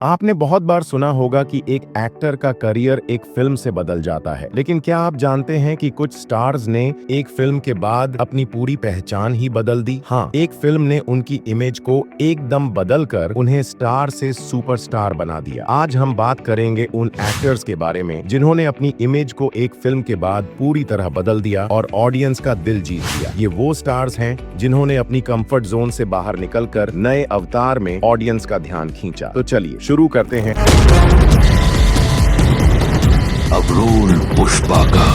आपने बहुत बार सुना होगा कि एक एक्टर का करियर एक फिल्म से बदल जाता है, लेकिन क्या आप जानते हैं कि कुछ स्टार्स ने एक फिल्म के बाद अपनी पूरी पहचान ही बदल दी। हाँ, एक फिल्म ने उनकी इमेज को एकदम बदलकर उन्हें स्टार से सुपरस्टार बना दिया। आज हम बात करेंगे उन एक्टर्स के बारे में जिन्होंने अपनी इमेज को एक फिल्म के बाद पूरी तरह बदल दिया और ऑडियंस का दिल जीत लिया। ये वो स्टार्स हैं जिन्होंने अपनी कंफर्ट जोन से बाहर निकलकर नए अवतार में ऑडियंस का ध्यान खींचा। तो चलिए शुरू करते हैं। अब रोल पुष्पा का।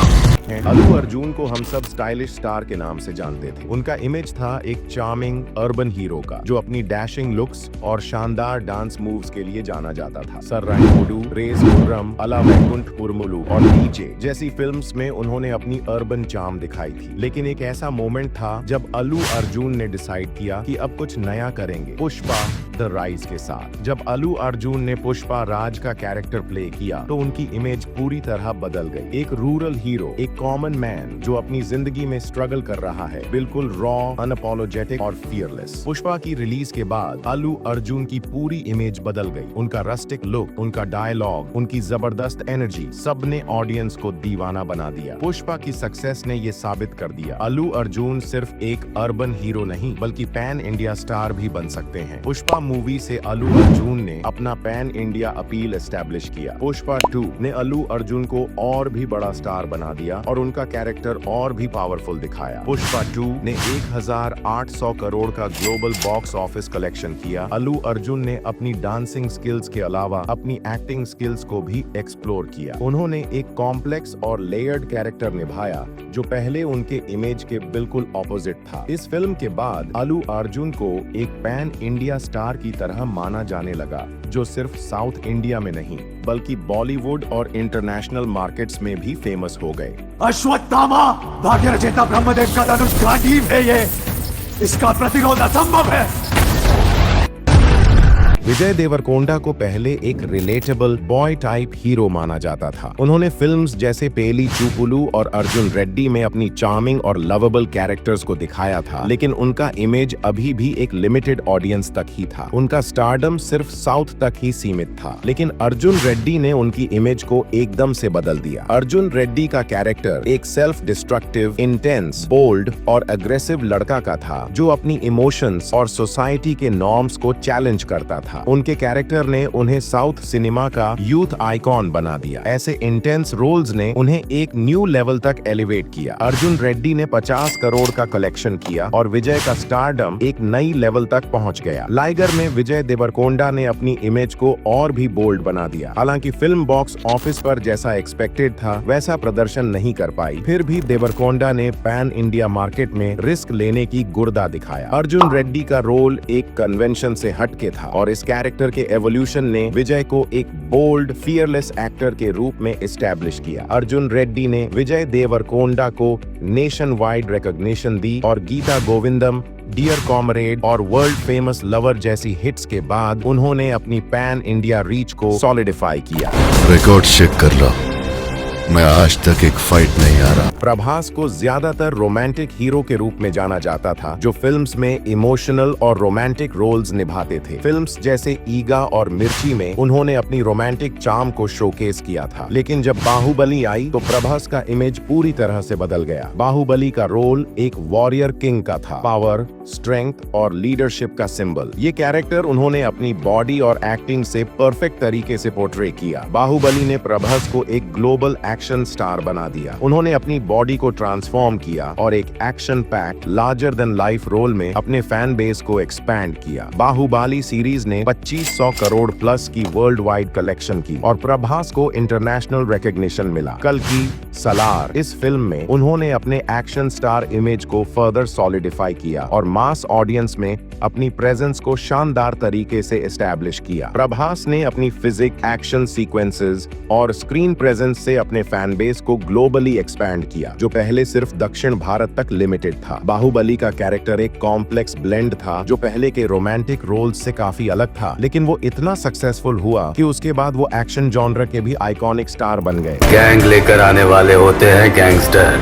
अल्लू अर्जुन को हम सब स्टाइलिश स्टार के नाम से जानते थे। उनका इमेज था एक चार्मिंग अर्बन हीरो का, जो अपनी डैशिंग लुक्स और शानदार डांस मूव्स के लिए जाना जाता था। सर्राइमोडू, रेस गुर्रम, अला वैकुंठ उर्मुलू और डीजे जैसी फिल्म्स में उन्होंने अपनी अर्बन चार्म दिखाई थी। लेकिन एक ऐसा मोमेंट था जब अल्लू अर्जुन ने डिसाइड किया कि अब कुछ नया करेंगे, पुष्पा द राइज के साथ। जब अल्लू अर्जुन ने पुष्पा राज का कैरेक्टर प्ले किया तो उनकी इमेज पूरी तरह बदल गई। एक रूरल हीरो, एक कॉमन मैन जो अपनी जिंदगी में स्ट्रगल कर रहा है, बिल्कुल रॉ, अनअपोलोजेटिक और फियरलेस। पुष्पा की रिलीज के बाद अल्लू अर्जुन की पूरी इमेज बदल गई। उनका रस्टिक लुक, उनका डायलॉग, उनकी जबरदस्त एनर्जी, सब ने ऑडियंस को दीवाना बना दिया। पुष्पा की सक्सेस ने ये साबित कर दिया, अल्लू अर्जुन सिर्फ एक अर्बन हीरो नहीं बल्कि पैन इंडिया स्टार भी बन सकते हैं। पुष्पा मूवी से अल्लू अर्जुन ने अपना पैन इंडिया अपील एस्टेब्लिश किया। पुष्पा 2 ने अल्लू अर्जुन को और भी बड़ा स्टार बना दिया और उनका कैरेक्टर और भी पावरफुल दिखाया। पुष्पा 2 ने 1800 करोड़ का ग्लोबल बॉक्स ऑफिस कलेक्शन किया। अल्लू अर्जुन ने अपनी डांसिंग स्किल्स के अलावा अपनी एक्टिंग स्किल्स को भी एक्सप्लोर किया। उन्होंने एक कॉम्प्लेक्स और लेयर्ड कैरेक्टर निभाया जो पहले उनके इमेज के बिल्कुल ऑपोजिट था। इस फिल्म के बाद अल्लू अर्जुन को एक पैन इंडिया स्टार की तरह माना जाने लगा, जो सिर्फ साउथ इंडिया में नहीं बल्कि बॉलीवुड और इंटरनेशनल मार्केट्स में भी फेमस हो गए। अश्वत्थामा भाग्य रचयिता ब्रह्मदेव का धनुष गांडीव है ये, इसका प्रतिरोध असंभव है। विजय देवरकोंडा को पहले एक रिलेटेबल बॉय टाइप हीरो माना जाता था। उन्होंने फिल्म्स जैसे पेली चूपुलू और अर्जुन रेड्डी में अपनी चार्मिंग और लवेबल कैरेक्टर्स को दिखाया था, लेकिन उनका इमेज अभी भी एक लिमिटेड ऑडियंस तक ही था। उनका स्टारडम सिर्फ साउथ तक ही सीमित था। लेकिन अर्जुन रेड्डी ने उनकी इमेज को एकदम से बदल दिया। अर्जुन रेड्डी का कैरेक्टर एक सेल्फ डिस्ट्रक्टिव, इंटेंस, बोल्ड और अग्रेसिव लड़का का था, जो अपनी इमोशंस और सोसाइटी के नॉर्म्स को चैलेंज करता था। उनके कैरेक्टर ने उन्हें साउथ सिनेमा का यूथ आइकॉन बना दिया। ऐसे इंटेंस रोल्स ने उन्हें एक न्यू लेवल तक एलिवेट किया। अर्जुन रेड्डी ने 50 करोड़ का कलेक्शन किया और विजय का स्टारडम एक नई लेवल तक पहुंच गया। लाइगर में विजय देवरकोंडा ने अपनी इमेज को और भी बोल्ड बना दिया। हालांकि फिल्म बॉक्स ऑफिस पर जैसा एक्सपेक्टेड था वैसा प्रदर्शन नहीं कर पाई, फिर भी देवरकोंडा ने पैन इंडिया मार्केट में रिस्क लेने की गुर्दा दिखाया। अर्जुन रेड्डी का रोल एक कन्वेंशन से हटके था और इस कैरेक्टर के एवोल्यूशन ने विजय को एक बोल्ड, फियरलेस एक्टर के रूप में एस्टैब्लिश किया। अर्जुन रेड्डी ने विजय देवरकोंडा को नेशन वाइड रिकॉग्निशन दी और गीता गोविंदम, डियर कॉमरेड और वर्ल्ड फेमस लवर जैसी हिट्स के बाद उन्होंने अपनी पैन इंडिया रीच को सॉलिडिफाई किया। रिकॉर्ड चेक कर लो, मैं आज तक एक फाइट नहीं आ रहा। प्रभास को ज्यादातर रोमांटिक हीरो के रूप में जाना जाता था, जो फिल्म्स में इमोशनल और रोमांटिक रोल्स निभाते थे। फिल्म्स जैसे ईगा और मिर्ची में उन्होंने अपनी रोमांटिक चार्म को शोकेस किया था। लेकिन जब बाहुबली आई तो प्रभास का इमेज पूरी तरह से बदल गया। बाहुबली का रोल एक वॉरियर किंग का था, पावर, स्ट्रेंथ और लीडरशिप का सिंबल। ये कैरेक्टर उन्होंने अपनी बॉडी और एक्टिंग से परफेक्ट तरीके से पोर्ट्रे किया। बाहुबली ने प्रभास को एक ग्लोबल एक्शन स्टार बना दिया। उन्होंने अपनी बॉडी को ट्रांसफॉर्म किया और एक action packed, larger than life role में अपने फैन बेस को एक्सपैंड किया। बाहुबली सीरीज ने 2500 करोड़ प्लस की वर्ल्ड वाइड कलेक्शन की और प्रभास को इंटरनेशनल रिकॉग्निशन मिला। कल्कि सलार इस फिल्म में उन्होंने अपने एक्शन स्टार इमेज को फर्दर सॉलिडिफाई किया और मास ऑडियंस में अपनी प्रेजेंस को शानदार तरीके से एस्टैब्लिश किया। प्रभास ने अपनी फिजिक, एक्शन सीक्वेंसेस और स्क्रीन प्रेजेंस से अपने फैन बेस को ग्लोबली एक्सपैंड किया, जो पहले सिर्फ दक्षिण भारत तक लिमिटेड था। बाहुबली का कैरेक्टर एक कॉम्प्लेक्स ब्लेंड था जो पहले के रोमांटिक रोल्स से काफी अलग था, लेकिन वो इतना सक्सेसफुल हुआ कि उसके बाद वो एक्शन जॉनर के भी आइकॉनिक स्टार बन गए। गैंग लेकर आने वाले होते हैं गैंगस्टर,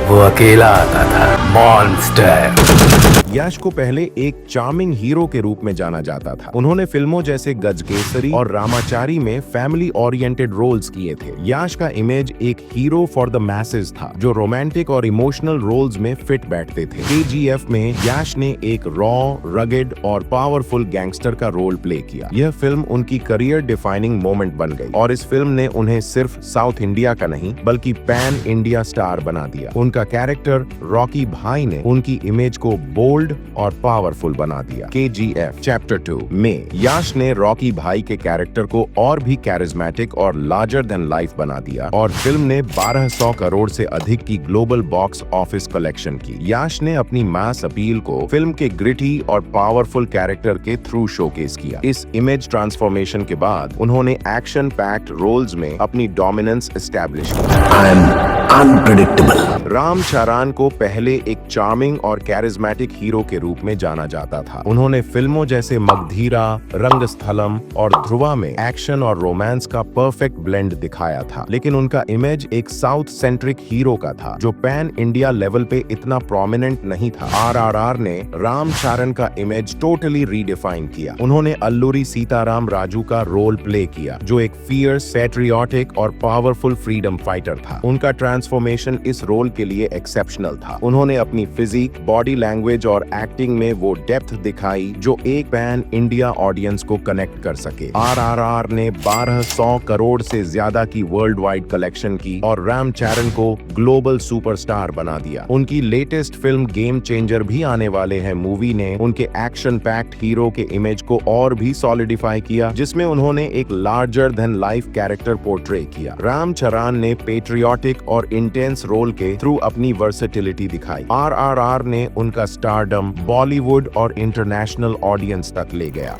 वो अकेला आता था मॉन्स्टर। यश को पहले एक चार्मिंग हीरो के रूप में जाना जाता था। उन्होंने फिल्मों जैसे गजकेसरी और रामाचारी में फैमिली ओरिएंटेड रोल्स किए थे। यश का इमेज एक हीरो फॉर द मैसेज था, जो रोमांटिक और इमोशनल रोल्स में फिट बैठते थे। केजीएफ में यश ने एक रॉ, रगेड और पावरफुल गैंगस्टर का रोल प्ले किया। यह फिल्म उनकी करियर डिफाइनिंग मोमेंट बन गई और इस फिल्म ने उन्हें सिर्फ साउथ इंडिया का नहीं बल्कि पैन इंडिया स्टार बना दिया। उनका कैरेक्टर रॉकी भाई ने उनकी इमेज को बोल्ड और पावरफुल बना दिया। केजीएफ चैप्टर 2 में यश ने रॉकी भाई के कैरेक्टर को और भी कैरिज्मेटिक और लार्जर देन लाइफ बना दिया और फिल्म ने 1200 करोड़ से अधिक की ग्लोबल बॉक्स ऑफिस कलेक्शन की। यश ने अपनी मास अपील को फिल्म के ग्रिटी और पावरफुल कैरेक्टर के थ्रू शोकेस किया। इस इमेज ट्रांसफॉर्मेशन के बाद उन्होंने एक्शन पैक्ड रोल्स में अपनी डोमिनेंस एस्टैब्लिश की। I am unpredictable. रामचरण को पहले एक चार्मिंग और कैरिज्मेटिक हीरो के रूप में जाना जाता था। उन्होंने फिल्मों जैसे मगधीरा, रंगस्थलम और ध्रुवा में एक्शन और रोमांस का परफेक्ट ब्लेंड दिखाया था, लेकिन उनका इमेज एक साउथ सेंट्रिक हीरो का था जो पैन इंडिया लेवल पे इतना प्रोमिनेंट नहीं था। आरआरआर ने रामचरण का इमेज टोटली रीडिफाइन किया। उन्होंने अल्लूरी सीताराम राजू का रोल प्ले किया, जो एक फियर्स, पैट्रियोटिक और पावरफुल फ्रीडम फाइटर था। उनका ट्रांसफॉर्मेशन इस रोल के लिए एक्सेप्शनल था। उन्होंने अपनी फिजिक, बॉडी लैंग्वेज और एक्टिंग में वो डेप्थ दिखाई जो एक पैन इंडिया ऑडियंस को कनेक्ट कर सके। आरआरआर ने 1200 करोड़ से ज्यादा की वर्ल्ड वाइड कलेक्शन की और रामचरण को ग्लोबल सुपरस्टार बना दिया। उनकी लेटेस्ट फिल्म गेम चेंजर भी आने वाले हैं मूवी ने उनके एक्शन पैक्ड हीरो के इमेज को और भी सॉलिडिफाई किया, जिसमें उन्होंने एक larger than life character portray किया। रामचरण ने पेट्रियोटिक और इंटेंस रोल के थ्रू अपनी वर्सेटिलिटी दिखाई। आरआरआर ने उनका स्टारडम बॉलीवुड और इंटरनेशनल ऑडियंस तक ले गया।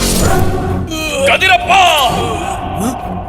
कदिरप्पा,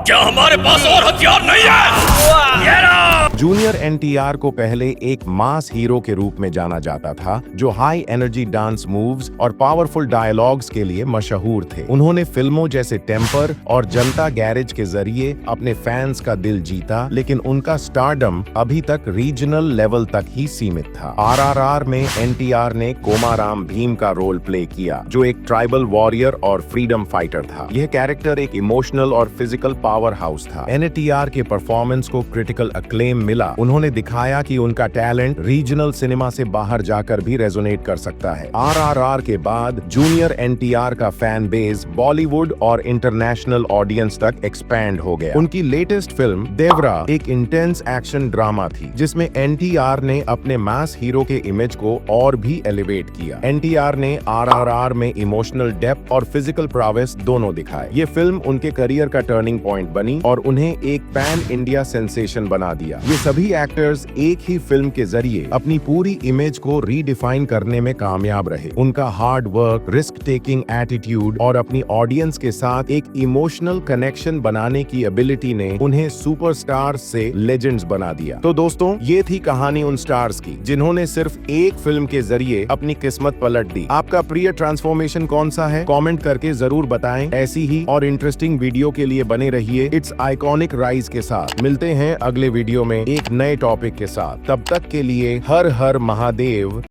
क्या हमारे पास और हथियार नहीं है? ये लो! जूनियर एनटीआर को पहले एक मास हीरो के रूप में जाना जाता था, जो हाई एनर्जी डांस मूव्स और पावरफुल डायलॉग्स के लिए मशहूर थे। उन्होंने फिल्मों जैसे टेम्पर और जनता गैरेज के जरिए अपने फैंस का दिल जीता, लेकिन उनका स्टारडम अभी तक रीजनल लेवल तक ही सीमित था। आरआरआर में एनटीआर ने कोमाराम भीम का रोल प्ले किया, जो एक ट्राइबल वॉरियर और फ्रीडम फाइटर था। यह कैरेक्टर एक इमोशनल और फिजिकल पावर हाउस था। एनटीआर के परफॉर्मेंस को क्रिटिकल अक्लेम मिला। उन्होंने दिखाया कि उनका टैलेंट रीजनल सिनेमा से बाहर जाकर भी रेजोनेट कर सकता है। आरआरआर के बाद जूनियर एनटीआर का फैन बेस बॉलीवुड और इंटरनेशनल ऑडियंस तक एक्सपैंड हो गया। उनकी लेटेस्ट फिल्म देवरा एक इंटेंस एक्शन ड्रामा थी, जिसमें एनटीआर ने अपने मास हीरो के इमेज को और भी एलिवेट किया। एनटीआर ने आरआरआर में इमोशनल डेप्थ और फिजिकल प्रावेस दोनों दिखाए। ये फिल्म उनके करियर का टर्निंग पॉइंट बनी और उन्हें एक पैन इंडिया सेंसेशन बना दिया। ये सभी एक्टर्स एक ही फिल्म के जरिए अपनी पूरी इमेज को रीडिफाइन करने में कामयाब रहे। उनका hard work, risk taking attitude और अपनी ऑडियंस के साथ एक इमोशनल कनेक्शन बनाने की एबिलिटी ने उन्हें सुपरस्टार से लेजेंड्स बना दिया। तो दोस्तों, ये थी कहानी उन स्टार्स की जिन्होंने सिर्फ एक फिल्म के जरिए अपनी किस्मत पलट दी। आपका प्रिय ट्रांसफॉर्मेशन कौन सा है? कमेंट करके जरूर बताएं। ऐसी ही और इंटरेस्टिंग वीडियो के लिए बने रहिए इट्स आइकॉनिक राइज के साथ। मिलते हैं अगले वीडियो में एक नए टॉपिक के साथ। तब तक के लिए हर हर महादेव।